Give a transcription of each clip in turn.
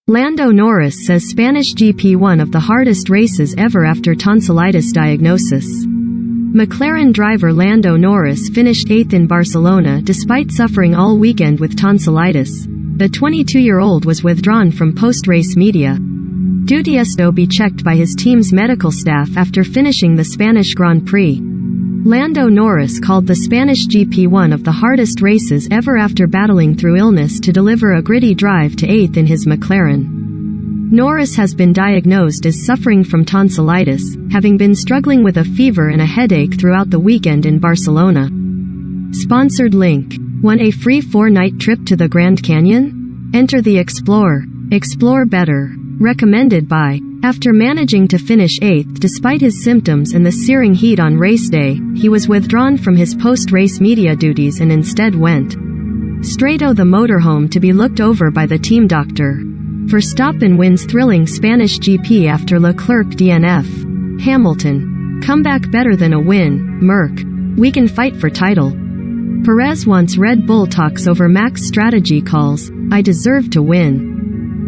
Lando Norris says Spanish GP one of the hardest races ever after tonsillitis diagnosis. McLaren driver Lando Norris finished 8th in Barcelona despite suffering all weekend with tonsillitis. The 22-year-old was withdrawn from post-race media. Duty to be checked by his team's medical staff after finishing the Spanish Grand Prix. Lando Norris called the Spanish GP one of the hardest races ever after battling through illness to deliver a gritty drive to 8th in his McLaren. Norris has been diagnosed as suffering from tonsillitis, having been struggling with a fever and a headache throughout the weekend in Barcelona. Sponsored link. Want a free 4-night trip to the Grand Canyon? Enter the Explore. Explore better. Recommended by. After managing to finish 8th despite his symptoms and the searing heat on race day, he was withdrawn from his post-race media duties and instead went straight to the motorhome to be looked over by the team doctor. Verstappen wins thrilling Spanish GP after Leclerc DNF. Hamilton. Comeback better than a win, Merc. We can fight for title. Perez wants Red Bull talks over Max strategy calls. I deserve to win.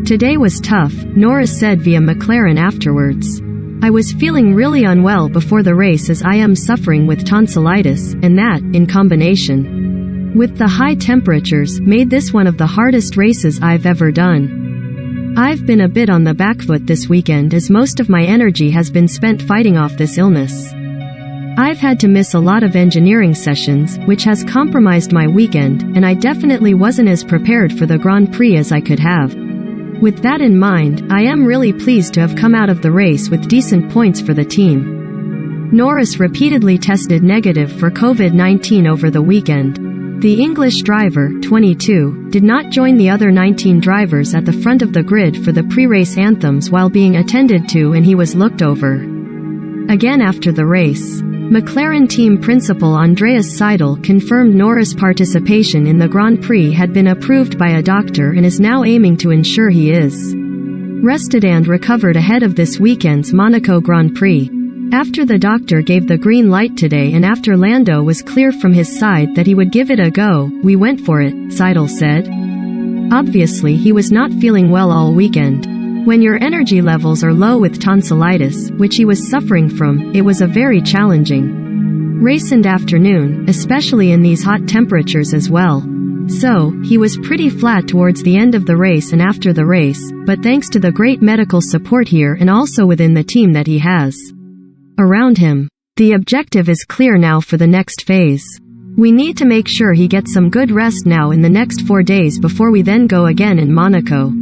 Today was tough, Norris said via McLaren afterwards. I was feeling really unwell before the race as I am suffering with tonsillitis, and that, in combination with the high temperatures, made this one of the hardest races I've ever done. I've been a bit on the back foot this weekend as most of my energy has been spent fighting off this illness. I've had to miss a lot of engineering sessions, which has compromised my weekend, and I definitely wasn't as prepared for the Grand Prix as I could have. With that in mind, I am really pleased to have come out of the race with decent points for the team. Norris repeatedly tested negative for COVID-19 over the weekend. The English driver, 22, did not join the other 19 drivers at the front of the grid for the pre-race anthems while being attended to, and he was looked over again after the race. McLaren team principal Andreas Seidel confirmed Norris' participation in the Grand Prix had been approved by a doctor and is now aiming to ensure he is rested and recovered ahead of this weekend's Monaco Grand Prix. After the doctor gave the green light today and after Lando was clear from his side that he would give it a go, we went for it, Seidel said. Obviously he was not feeling well all weekend. When your energy levels are low with tonsillitis, which he was suffering from, it was a very challenging race and afternoon, especially in these hot temperatures as well. So, he was pretty flat towards the end of the race and after the race, but thanks to the great medical support here and also within the team that he has around him. The objective is clear now for the next phase. We need to make sure he gets some good rest now in the next 4 days before we then go again in Monaco.